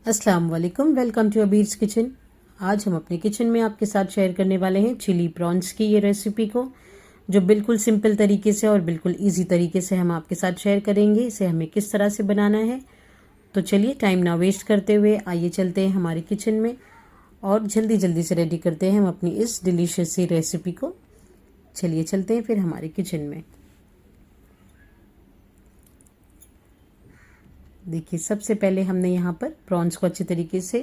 अस्सलाम वालेकुम, welcome to अबीर्स kitchen. आज हम अपने किचन में आपके साथ शेयर करने वाले हैं चिली प्रॉन्स की ये रेसिपी को, जो बिल्कुल सिंपल तरीके से और बिल्कुल इजी तरीके से हम आपके साथ शेयर करेंगे। इसे हमें किस तरह से बनाना है, तो चलिए टाइम ना वेस्ट करते हुए आइए चलते हैं हमारे किचन में और जल्दी जल्दी से रेडी करते हैं हम अपनी इस डिलीशियस सी रेसिपी को। चलिए चलते हैं फिर हमारे किचन में। देखिए, सबसे पहले हमने यहाँ पर प्रॉन्स को अच्छे तरीके से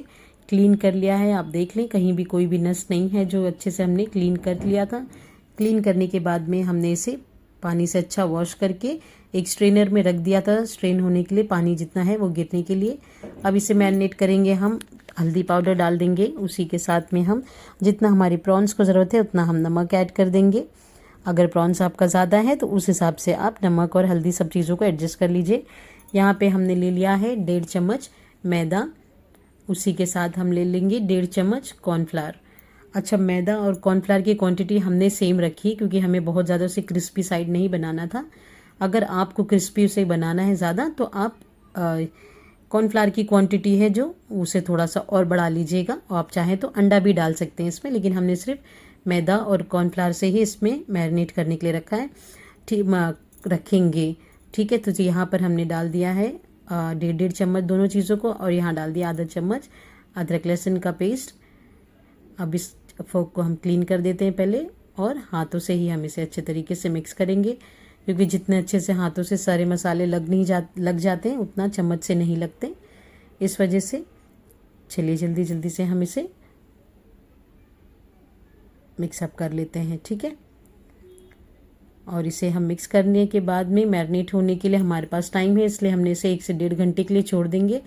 क्लीन कर लिया है। आप देख लें, कहीं भी कोई भी नस नहीं है, जो अच्छे से हमने क्लीन कर लिया था। क्लीन करने के बाद में हमने इसे पानी से अच्छा वॉश करके एक स्ट्रेनर में रख दिया था, स्ट्रेन होने के लिए, पानी जितना है वो गिरने के लिए। अब इसे मैरिनेट करेंगे हम। हल्दी पाउडर डाल देंगे, उसी के साथ में हम जितना हमारी प्रॉन्स को ज़रूरत है उतना हम नमक ऐड कर देंगे। अगर प्रॉन्स आपका ज़्यादा है तो उस हिसाब से आप नमक और हल्दी सब चीज़ों को एडजस्ट कर लीजिए। यहाँ पे हमने ले लिया है 1.5 चम्मच मैदा, उसी के साथ हम ले लेंगे 1.5 चम्मच कॉर्नफ्लावर। अच्छा, मैदा और कॉर्नफ्लावर की क्वांटिटी हमने सेम रखी, क्योंकि हमें बहुत ज़्यादा उसे क्रिस्पी साइड नहीं बनाना था। अगर आपको क्रिस्पी उसे बनाना है ज़्यादा तो आप कॉर्नफ्लावर की क्वांटिटी है जो उसे थोड़ा सा और बढ़ा लीजिएगा। और आप चाहें तो अंडा भी डाल सकते हैं इसमें, लेकिन हमने सिर्फ मैदा और कॉर्नफ्लावर से ही इसमें मैरिनेट करने के लिए रखा है, रखेंगे। ठीक है, तो यहाँ पर हमने डाल दिया है 1.5 चम्मच दोनों चीज़ों को, और यहाँ डाल दिया आधा चम्मच अदरक लहसुन का पेस्ट। अब इस फोक को हम क्लीन कर देते हैं पहले, और हाथों से ही हम इसे अच्छे तरीके से मिक्स करेंगे, क्योंकि जितने अच्छे से हाथों से सारे मसाले लग जाते हैं उतना चम्मच से नहीं लगते, इस वजह से। चलिए जल्दी जल्दी से हम इसे मिक्सअप कर लेते हैं। ठीक है, और इसे हम मिक्स करने के बाद में मैरिनेट होने के लिए हमारे पास टाइम है, इसलिए हमने इसे 1 से 1.5 घंटे के लिए छोड़ देंगे।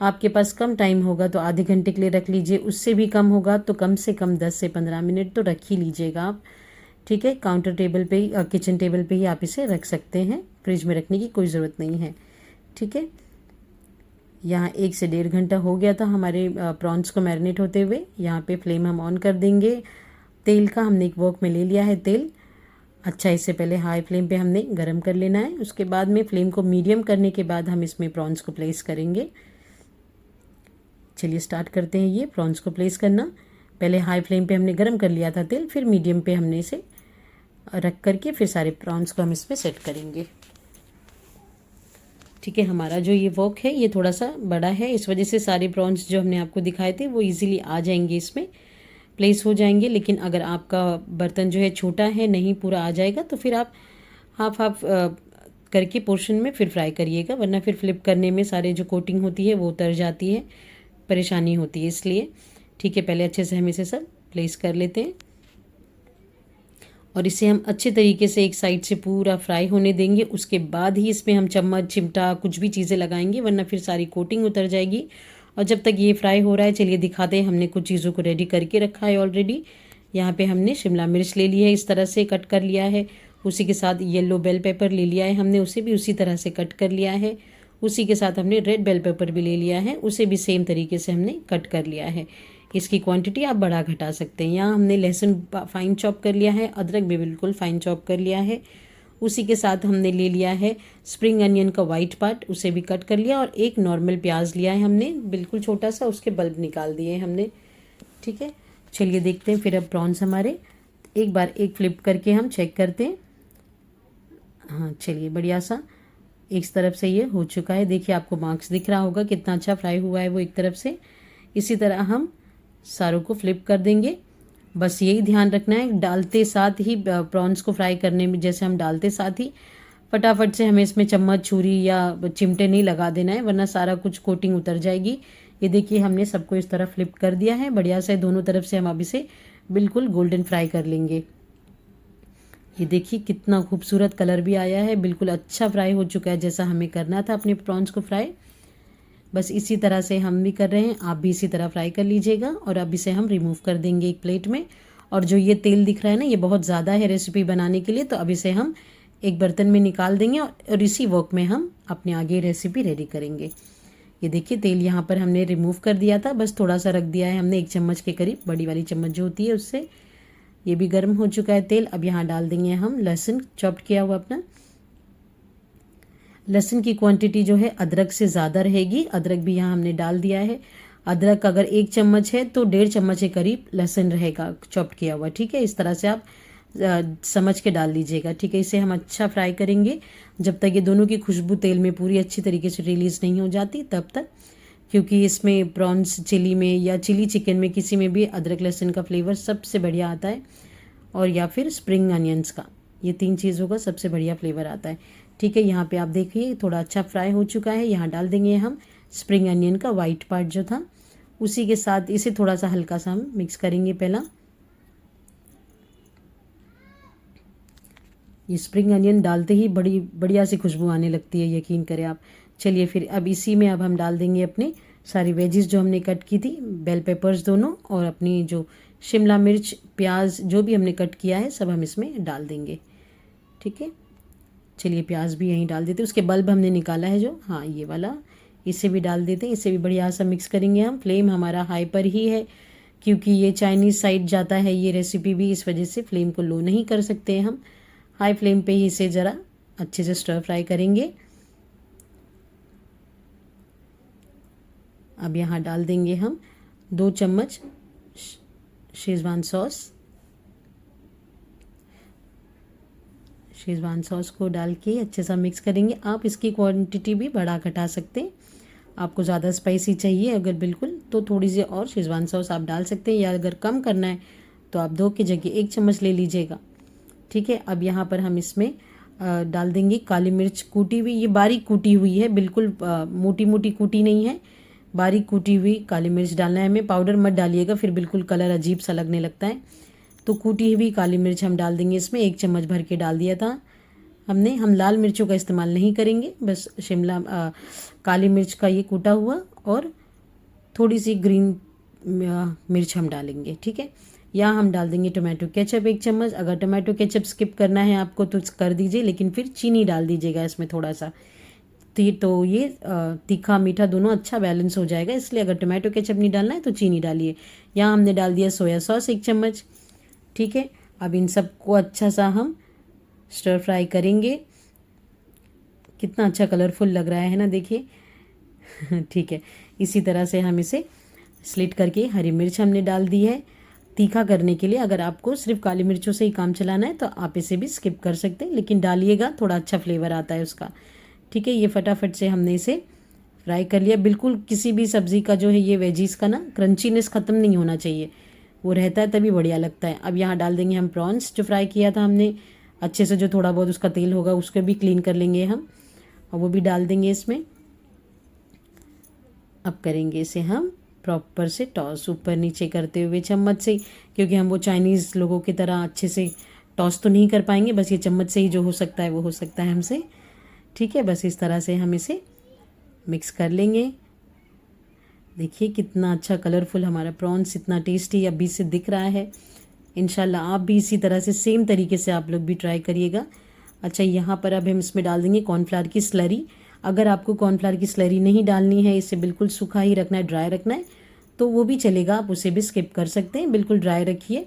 आपके पास कम टाइम होगा तो आधे घंटे के लिए रख लीजिए, उससे भी कम होगा तो कम से कम 10 से 15 मिनट तो रख ही लीजिएगा आप। ठीक है, काउंटर टेबल पे ही, किचन टेबल पे ही आप इसे रख सकते हैं, फ्रिज में रखने की कोई ज़रूरत नहीं है। ठीक है, यहाँ 1 से 1.5 घंटा हो गया था हमारे प्रॉन्स को मैरिनेट होते हुए। यहाँ पे फ्लेम हम ऑन कर देंगे। तेल का हमने एक वॉक में ले लिया है तेल। अच्छा, इससे पहले हाई फ्लेम पे हमने गरम कर लेना है। उसके बाद में फ्लेम को मीडियम करने के बाद हम इसमें प्रॉन्स को प्लेस करेंगे। चलिए स्टार्ट करते हैं ये प्रॉन्स को प्लेस करना। पहले हाई फ्लेम पे हमने गरम कर लिया था तेल, फिर मीडियम पे हमने इसे रख करके फिर सारे प्रॉन्स को हम इसमें सेट करेंगे। ठीक है, हमारा जो ये वॉक है ये थोड़ा सा बड़ा है, इस वजह से सारे प्रॉन्स जो हमने आपको दिखाए थे वो ईजिली आ जाएंगे, इसमें प्लेस हो जाएंगे। लेकिन अगर आपका बर्तन जो है छोटा है, नहीं पूरा आ जाएगा, तो फिर आप हाफ हाफ करके पोर्शन में फिर फ्राई करिएगा, वरना फिर फ्लिप करने में सारे जो कोटिंग होती है वो उतर जाती है, परेशानी होती है, इसलिए। ठीक है, पहले अच्छे से हम इसे सब प्लेस कर लेते हैं और इसे हम अच्छे तरीके से एक साइड से पूरा फ्राई होने देंगे। उसके बाद ही इसमें हम चम्मच, चिमटा, कुछ भी चीज़ें लगाएंगे, वरना फिर सारी कोटिंग उतर जाएगी। और जब तक ये फ्राई हो रहा है, चलिए दिखाते हैं, हमने कुछ चीज़ों को रेडी करके रखा है ऑलरेडी। यहाँ पे हमने शिमला मिर्च ले ली है, इस तरह से कट कर लिया है। उसी के साथ येलो बेल पेपर ले लिया है हमने, उसे भी उसी तरह से कट कर लिया है। उसी के साथ हमने रेड बेल पेपर भी ले लिया है, उसे भी सेम तरीके से हमने कट कर लिया है। इसकी क्वांटिटी आप बढ़ा घटा सकते हैं। यहाँ हमने लहसुन फाइन चॉप कर लिया है, अदरक भी बिल्कुल फाइन चॉप कर लिया है। उसी के साथ हमने ले लिया है स्प्रिंग अनियन का वाइट पार्ट, उसे भी कट कर लिया, और एक नॉर्मल प्याज लिया है हमने, बिल्कुल छोटा सा, उसके बल्ब निकाल दिए हमने। ठीक है, चलिए देखते हैं फिर अब प्रॉन्स हमारे एक बार एक फ्लिप करके हम चेक करते हैं। हाँ, चलिए बढ़िया सा एक तरफ से ये हो चुका है। देखिए, आपको मार्क्स दिख रहा होगा कितना अच्छा फ्राई हुआ है वो एक तरफ से। इसी तरह हम सारों को फ्लिप कर देंगे। बस यही ध्यान रखना है, डालते साथ ही प्रॉन्स को फ्राई करने में, जैसे हम डालते साथ ही फटाफट से हमें इसमें चम्मच, छुरी या चिमटे नहीं लगा देना है, वरना सारा कुछ कोटिंग उतर जाएगी। ये देखिए, हमने सबको इस तरह फ्लिप कर दिया है बढ़िया से, दोनों तरफ से हम अब इसे बिल्कुल गोल्डन फ्राई कर लेंगे। ये देखिए कितना खूबसूरत कलर भी आया है, बिल्कुल अच्छा फ्राई हो चुका है, जैसा हमें करना था अपने प्रॉन्स को फ्राई। बस इसी तरह से हम भी कर रहे हैं, आप भी इसी तरह फ्राई कर लीजिएगा। और अब इसे हम रिमूव कर देंगे एक प्लेट में। और जो ये तेल दिख रहा है ना, ये बहुत ज़्यादा है रेसिपी बनाने के लिए, तो अब इसे हम एक बर्तन में निकाल देंगे और इसी वॉक में हम अपने आगे रेसिपी रेडी करेंगे। ये देखिए, तेल यहाँ पर हमने रिमूव कर दिया था, बस थोड़ा सा रख दिया है हमने, 1 चम्मच के करीब, बड़ी वाली चम्मच जो होती है उससे। ये भी गर्म हो चुका है तेल। अब यहाँ डाल देंगे हम लहसुन चॉप्ड किया हुआ अपना। लहसुन की क्वांटिटी जो है अदरक से ज़्यादा रहेगी। अदरक भी यहाँ हमने डाल दिया है। अदरक अगर 1 चम्मच है तो 1.5 चम्मच के करीब लहसुन रहेगा चॉप्ड किया हुआ। ठीक है, इस तरह से आप समझ के डाल लीजिएगा। ठीक है, इसे हम अच्छा फ्राई करेंगे जब तक ये दोनों की खुशबू तेल में पूरी अच्छी तरीके से रिलीज़ नहीं हो जाती तब तक, क्योंकि इसमें प्रॉन्स चिली में या चिली चिकन में किसी में भी अदरक लहसुन का फ्लेवर सबसे बढ़िया आता है, और या फिर स्प्रिंग अनियंस का, ये 3 चीज़ों का सबसे बढ़िया फ्लेवर आता है। ठीक है, यहाँ पे आप देखिए थोड़ा अच्छा फ्राई हो चुका है। यहाँ डाल देंगे हम स्प्रिंग अनियन का वाइट पार्ट जो था, उसी के साथ इसे थोड़ा सा हल्का सा हम मिक्स करेंगे। पहला ये स्प्रिंग अनियन डालते ही बड़ी बढ़िया सी खुशबू आने लगती है, यकीन करें आप। चलिए फिर अब इसी में अब हम डाल देंगे अपने सारी वेजिस जो हमने कट की थी, बेल पेपर्स दोनों, और अपनी जो शिमला मिर्च, प्याज जो भी हमने कट किया है सब हम इसमें डाल देंगे। ठीक है, चलिए प्याज भी यहीं डाल देते हैं। उसके बल्ब हमने निकाला है जो, हाँ ये वाला, इसे भी डाल देते हैं। इसे भी बढ़िया सा मिक्स करेंगे हम। फ्लेम हमारा हाई पर ही है क्योंकि ये चाइनीज़ साइड जाता है ये रेसिपी भी, इस वजह से फ्लेम को लो नहीं कर सकते हैं हम। हाई फ्लेम पे ही इसे ज़रा अच्छे से स्टर फ्राई करेंगे। अब यहाँ डाल देंगे हम 2 चम्मच शेज़वान सॉस। शेज़वान सॉस को डाल के अच्छे से मिक्स करेंगे। आप इसकी क्वांटिटी भी बढ़ा घटा सकते हैं। आपको ज़्यादा स्पाइसी चाहिए अगर बिल्कुल, तो थोड़ी सी और शेज़वान सॉस आप डाल सकते हैं, या अगर कम करना है तो आप 2 की जगह 1 चम्मच ले लीजिएगा। ठीक है, अब यहाँ पर हम इसमें डाल देंगे काली मिर्च कूटी हुई। ये बारीक कूटी हुई है, बिल्कुल मोटी मोटी कूटी नहीं है, बारीक कूटी हुई काली मिर्च डालना है हमें। पाउडर मत डालिएगा, फिर बिल्कुल कलर अजीब सा लगने लगता है। तो कूटी हुई काली मिर्च हम डाल देंगे इसमें, 1 चम्मच भर के डाल दिया था हमने। हम लाल मिर्चों का इस्तेमाल नहीं करेंगे, बस शिमला काली मिर्च का ये कूटा हुआ और थोड़ी सी ग्रीन मिर्च हम डालेंगे। ठीक है, यहाँ हम डाल देंगे टोमेटो केचप 1 चम्मच। अगर टोमेटो केचप स्किप करना है आपको तो कर दीजिए, लेकिन फिर चीनी डाल दीजिएगा इसमें थोड़ा सा, तो ये तीखा मीठा दोनों अच्छा बैलेंस हो जाएगा, इसलिए अगर टोमेटो केचप नहीं डालना है तो चीनी डालिए। यहाँ हमने डाल दिया सोया सॉस 1 चम्मच। ठीक है, अब इन सबको अच्छा सा हम स्टर फ्राई करेंगे। कितना अच्छा कलरफुल लग रहा है ना, देखिए। ठीक है, इसी तरह से हम इसे स्लिट करके, हरी मिर्च हमने डाल दी है तीखा करने के लिए। अगर आपको सिर्फ काली मिर्चों से ही काम चलाना है तो आप इसे भी स्किप कर सकते हैं, लेकिन डालिएगा, थोड़ा अच्छा फ्लेवर आता है उसका। ठीक है, ये फटाफट से हमने इसे फ्राई कर लिया। बिल्कुल किसी भी सब्ज़ी का जो है ये वेजीज का ना क्रंचीनेस ख़त्म नहीं होना चाहिए, वो रहता है तभी बढ़िया लगता है। अब यहाँ डाल देंगे हम प्रॉन्स जो फ्राई किया था हमने अच्छे से, जो थोड़ा बहुत उसका तेल होगा उसको भी क्लीन कर लेंगे हम, और वो भी डाल देंगे इसमें। अब करेंगे इसे हम प्रॉपर से टॉस ऊपर नीचे करते हुए चम्मच से, क्योंकि हम वो चाइनीज़ लोगों की तरह अच्छे से टॉस तो नहीं कर पाएंगे, बस ये चम्मच से ही जो हो सकता है वो हो सकता है हमसे। ठीक है, बस इस तरह से हम इसे मिक्स कर लेंगे। देखिए कितना अच्छा कलरफुल हमारा प्रॉन्स, इतना टेस्टी अभी से दिख रहा है। इंशाल्लाह आप भी इसी तरह से सेम तरीके से आप लोग भी ट्राई करिएगा। अच्छा, यहाँ पर अब हम इसमें डाल देंगे कॉर्नफ्लावर की स्लरी। अगर आपको कॉर्नफ्लावर की स्लरी नहीं डालनी है, इसे बिल्कुल सूखा ही रखना है, ड्राई रखना है, तो वो भी चलेगा, आप उसे भी स्किप कर सकते हैं। बिल्कुल ड्राई रखिए।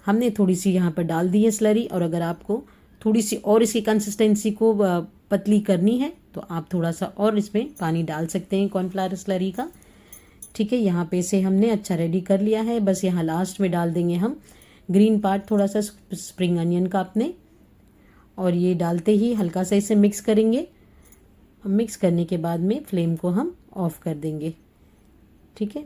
हमने थोड़ी सी यहाँ पर डाल दी है स्लरी, और अगर आपको थोड़ी सी और इसकी कंसिस्टेंसी को पतली करनी है तो आप थोड़ा सा और इसमें पानी डाल सकते हैं कॉर्नफ्लावर स्लरी का। ठीक है, यहाँ पे इसे हमने अच्छा रेडी कर लिया है। बस यहाँ लास्ट में डाल देंगे हम ग्रीन पार्ट थोड़ा सा स्प्रिंग अनियन का अपने, और ये डालते ही हल्का सा इसे मिक्स करेंगे। मिक्स करने के बाद में फ्लेम को हम ऑफ़ कर देंगे। ठीक है,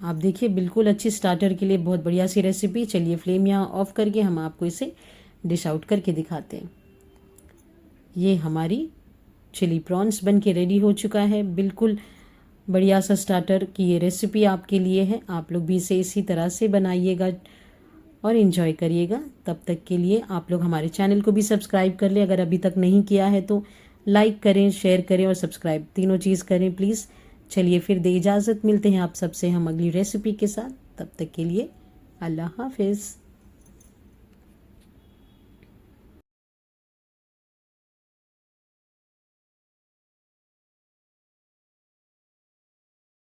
आप देखिए बिल्कुल अच्छी स्टार्टर के लिए बहुत बढ़िया सी रेसिपी। चलिए फ्लेम यहाँ ऑफ़ करके हम आपको इसे डिश आउट करके दिखाते हैं। ये हमारी चिली प्रॉन्स बन के रेडी हो चुका है। बिल्कुल बढ़िया सा स्टार्टर की ये रेसिपी आपके लिए है। आप लोग भी इसे इसी तरह से बनाइएगा और इन्जॉय करिएगा। तब तक के लिए आप लोग हमारे चैनल को भी सब्सक्राइब कर लें, अगर अभी तक नहीं किया है तो लाइक करें, शेयर करें और सब्सक्राइब, तीनों चीज़ करें प्लीज़। चलिए फिर दे इजाज़त, मिलते हैं आप सबसे हम अगली रेसिपी के साथ। तब तक के लिए अल्लाह हाफिज़।